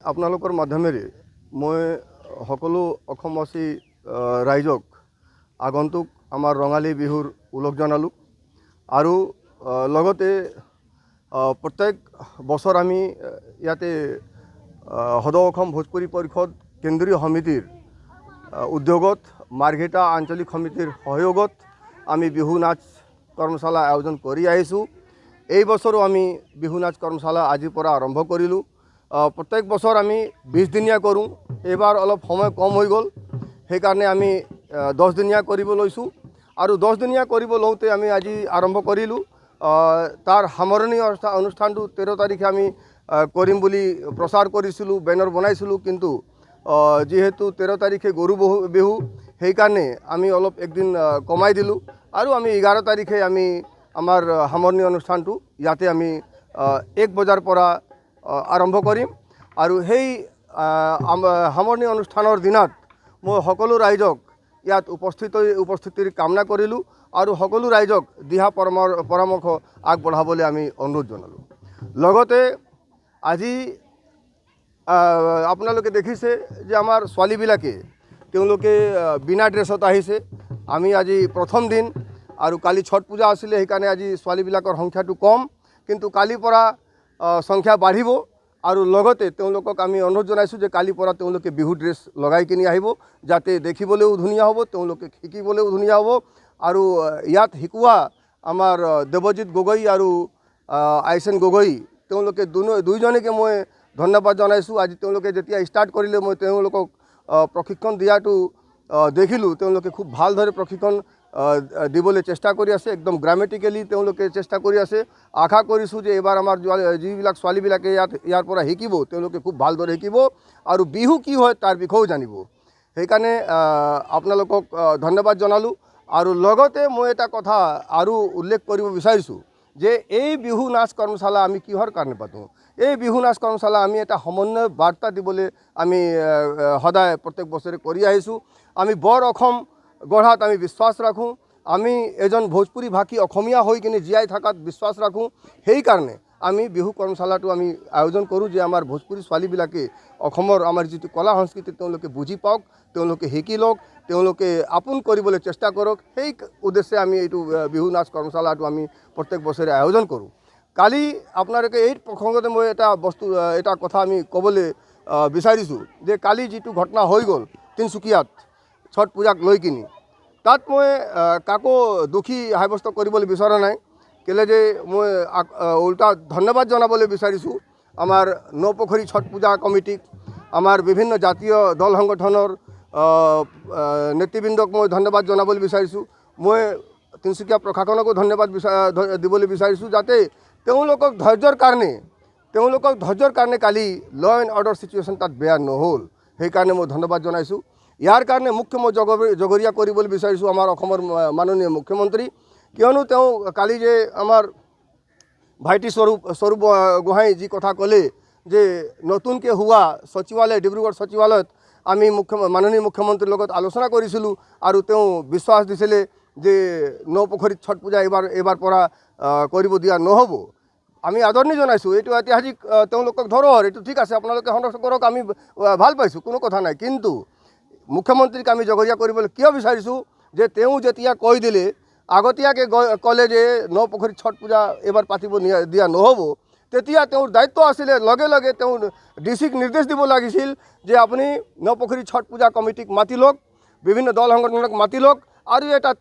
আপোনালোকৰ মাধ্যমেৰে মই সকলো অসমবাসী ৰাইজক আগন্তুক আমাৰ ৰঙালী বিহুৰ ওলগ জনালোঁ আৰু লগতে প্ৰত্যেক বছৰ আমি ইয়াতে সদৌ অসম ভোজপুৰী পৰিষদ কেন্দ্ৰীয় সমিতিৰ উদ্যোগত মাৰ্ঘেটা আঞ্চলিক সমিতিৰ সহযোগত আমি বিহু নাচ কৰ্মশালা আয়োজন কৰি আহিছোঁ। এই বছৰো আমি বিহু নাচ কৰ্মশালা আজিৰ পৰা আৰম্ভ কৰিলোঁ। প্ৰত্যেক বছৰ আমি 20 দিনীয়া কৰোঁ, এইবাৰ অলপ সময় কম হৈ গ'ল, সেইকাৰণে আমি 10 দিনীয়া কৰিব লৈছোঁ আৰু 10 দিনীয়া কৰিব লওঁতে আমি আজি আৰম্ভ কৰিলোঁ। তাৰ সামৰণি অনুষ্ঠানটো 13 তাৰিখে আমি কৰিম বুলি প্ৰচাৰ কৰিছিলোঁ, বেনাৰ বনাইছিলোঁ, কিন্তু যেহেতু 13 তাৰিখে গৰু বিহু সেইকাৰণে আমি অলপ একদিন কমাই দিলোঁ আৰু আমি 11 তাৰিখে আমি আমাৰ সামৰণি অনুষ্ঠানটো ইয়াতে আমি 1 বজাৰ পৰা আৰম্ভ কৰিম আৰু সেই সামৰণি অনুষ্ঠানৰ দিনাত মই সকলো ৰাইজক ইয়াত উপস্থিতিৰ কামনা কৰিলোঁ আৰু সকলো ৰাইজক দিহা পৰামৰ্শ আগবঢ়াবলৈ আমি অনুৰোধ জনালোঁ। লগতে আজি আপোনালোকে দেখিছে যে আমাৰ ছোৱালীবিলাকে তেওঁলোকে বিনা ড্ৰেছত আহিছে। আমি আজি প্ৰথম দিন আৰু কালি ছট পূজা আছিলে, সেইকাৰণে আজি ছোৱালীবিলাকৰ সংখ্যাটো কম, কিন্তু কালিৰ পৰা সংখ্যা বাঢ়িব আৰু লগতে তেওঁলোকক আমি অনুৰোধ জনাইছোঁ যে কালিৰ পৰা তেওঁলোকে বিহু ড্ৰেছ লগাই কিনি আহিব, যাতে দেখিবলৈও ধুনীয়া হ'ব, তেওঁলোকে শিকিবলৈও ধুনীয়া হ'ব। আৰু ইয়াত শিকোৱা আমাৰ দেৱজিৎ গগৈ আৰু আইচেন গগৈ তেওঁলোকে দুইজনকে মই ধন্যবাদ জনাইছোঁ। আজি তেওঁলোকে যেতিয়া ষ্টাৰ্ট কৰিলে মই তেওঁলোকক প্ৰশিক্ষণ দিয়াটো দেখিলোঁ, তেওঁলোকে খুব ভালদৰে প্ৰশিক্ষণ দিবলৈ চেষ্টা কৰি আছে, একদম গ্ৰামেটিকেলি তেওঁলোকে চেষ্টা কৰি আছে। আশা কৰিছোঁ যে এইবাৰ আমাৰ যিবিলাক ছোৱালীবিলাকে ইয়াৰ পৰা শিকিব তেওঁলোকে খুব ভালদৰে শিকিব আৰু বিহু কি হয় তাৰ বিষয়েও জানিব। সেইকাৰণে আপোনালোকক ধন্যবাদ জনালোঁ আৰু লগতে মই এটা কথা আৰু উল্লেখ কৰিব বিচাৰিছোঁ যে এই বিহু নাচ কৰ্মশালা আমি কিহৰ কাৰণে পাতোঁ। এই বিহু নাচ কৰ্মশালা আমি এটা সমন্বয় বাৰ্তা দিবলৈ আমি সদায় প্ৰত্যেক বছৰে কৰি আহিছোঁ। আমি বৰ অসম গঢ়াত আমি বিশ্বাস ৰাখোঁ, আমি এজন ভোজপুৰী ভাষী অসমীয়া হৈ কিনে জীয়াই থকাত বিশ্বাস ৰাখোঁ। সেইকাৰণে আমি বিহু কৰ্মশালাটো আমি আয়োজন কৰোঁ যে আমাৰ ভোজপুৰী ছোৱালীবিলাকে অসমৰ আমাৰ যিটো কলা সংস্কৃতি তেওঁলোকে বুজি পাওক, তেওঁলোকে শিকি লওক, তেওঁলোকে আপোন কৰিবলৈ চেষ্টা কৰক। সেই উদ্দেশ্যে আমি এইটো বিহু নাচ কৰ্মশালাটো আমি প্ৰত্যেক বছৰে আয়োজন কৰোঁ। কালি আপোনালোকে এই প্ৰসংগতে মই এটা কথা আমি ক'বলৈ বিচাৰিছোঁ যে কালি যিটো ঘটনা হৈ গ'ল তিনিচুকীয়াত ছট পূজাক লৈ কিনি, তাত মই কাকো দোষী সাব্যস্ত কৰিবলৈ বিচৰা নাই, কেলৈ যে মই উল্টা ধন্যবাদ জনাবলৈ বিচাৰিছোঁ আমাৰ নপুখুৰী ছট পূজা কমিটিক, আমাৰ বিভিন্ন জাতীয় দল সংগঠনৰ নেতৃবৃন্দক মই ধন্যবাদ জনাবলৈ বিচাৰিছোঁ। মই তিনিচুকীয়া প্ৰশাসনকো ধন্যবাদ দিবলৈ বিচাৰিছোঁ, যাতে তেওঁলোকক ধৈৰ্যৰ কাৰণে কালি ল এণ্ড অৰ্ডাৰ চিটুৱেশ্যন তাত বেয়া নহ'ল, সেইকাৰণে মই ধন্যবাদ জনাইছোঁ। ইয়াৰ কাৰণে মুখ্য মই জগৰীয়া কৰিবলৈ বিচাৰিছোঁ আমাৰ অসমৰ মাননীয় মুখ্যমন্ত্ৰী, কিয়নো তেওঁ কালি যে আমাৰ ভাইটি স্বৰূপ গোহাঁই যি কথা ক'লে যে নতুনকৈ হোৱা সচিবালয় ডিব্ৰুগড় সচিবালয়ত আমি মাননীয় মুখ্যমন্ত্ৰীৰ লগত আলোচনা কৰিছিলোঁ আৰু তেওঁ বিশ্বাস দিছিলে যে নপুখুৰীত ছট পূজা এইবাৰ পৰা কৰিব দিয়া নহ'ব। আমি আদৰণি জনাইছোঁ, এইটো ঐতিহাসিক তেওঁলোকক ধৰোহৰ, এইটো ঠিক আছে, আপোনালোকে সংৰক্ষণ কৰক, আমি ভাল পাইছোঁ, কোনো কথা নাই। কিন্তু মুখ্যমন্ত্ৰীক আমি জগৰীয়া কৰিবলৈ কিয় বিচাৰিছোঁ যে তেওঁ যেতিয়া কৈ দিলে আগতীয়াকৈ ক'লে যে নপুখুৰীত ছট পূজা এইবাৰ পাতিব দিয়া নহ'ব, তেতিয়া তেওঁৰ দায়িত্ব আছিলে লগে লগে তেওঁ ডিচিক নিৰ্দেশ দিব লাগিছিল যে আপুনি নপুখুৰী ছট পূজা কমিটিক মাতি লওক, বিভিন্ন দল সংগঠনক মাতি লওক আৰু এটা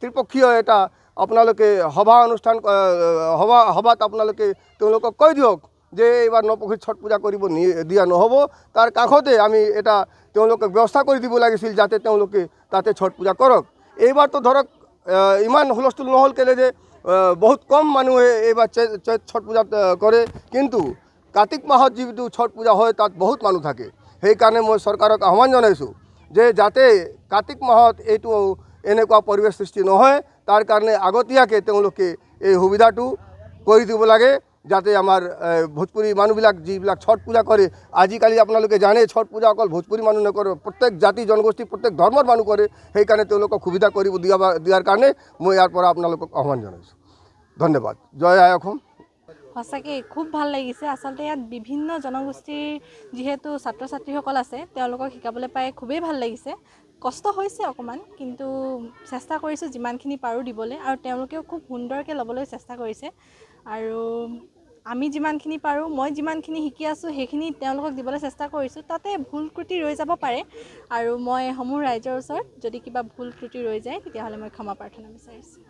ত্ৰিপক্ষীয় এটা আপোনালোকে সভাত আপোনালোকে তেওঁলোকক কৈ দিয়ক যে এইবাৰ নপুখুৰীত ছট পূজা কৰিব দিয়া নহ'ব। তাৰ কাষতে আমি এটা তেওঁলোকক ব্যৱস্থা কৰি দিব লাগিছিল যাতে তেওঁলোকে তাতে ছট পূজা কৰক। এইবাৰতো ধৰক ইমান হুলস্থুল নহ'ল, কেলৈ যে বহুত কম মানুহে এইবাৰ ছট পূজাত কৰে, কিন্তু কাতিক মাহত যিটো ছট পূজা হয় তাত বহুত মানুহ থাকে। সেইকাৰণে মই চৰকাৰক আহ্বান জনাইছোঁ যে যাতে কাতিক মাহত এইটো এনেকুৱা পৰিৱেশ সৃষ্টি নহয়, তাৰ কাৰণে আগতীয়াকৈ তেওঁলোকে এই সুবিধাটো কৰি দিব লাগে, যাতে আমাৰ ভোজপুৰী মানুহবিলাক যিবিলাক ছট পূজা কৰে, আজিকালি আপোনালোকে জানে ছট পূজা অকল ভোজপুৰী মানুহ নকৰে, প্ৰত্যেক জাতি জনগোষ্ঠী প্ৰত্যেক ধৰ্মৰ মানুহ কৰে। সেইকাৰণে তেওঁলোকক সুবিধা কৰিব দিয়াৰ কাৰণে মই ইয়াৰ পৰা আপোনালোকক আহ্বান জনাইছোঁ। ধন্যবাদ। জয় আই অসম। সঁচাকৈ খুব ভাল লাগিছে। আচলতে ইয়াত বিভিন্ন জনগোষ্ঠীৰ যিহেতু ছাত্ৰ ছাত্ৰীসকল আছে, তেওঁলোকক শিকাবলৈ পাই খুবেই ভাল লাগিছে। কষ্ট হৈছে অকণমান, কিন্তু চেষ্টা কৰিছোঁ যিমানখিনি পাৰোঁ দিবলৈ, আৰু তেওঁলোকেও খুব সুন্দৰকৈ ল'বলৈ চেষ্টা কৰিছে। আৰু আমি যিমানখিনি পাৰোঁ, মই যিমানখিনি শিকি আছোঁ সেইখিনি তেওঁলোকক দিবলৈ চেষ্টা কৰিছোঁ। তাতে ভুল ত্ৰুটি ৰৈ যাব পাৰে, আৰু মই সমূহ ৰাইজৰ ওচৰত যদি কিবা ভুল ত্ৰুটি ৰৈ যায় তেতিয়াহ'লে মই ক্ষমা প্ৰাৰ্থনা বিচাৰিছোঁ।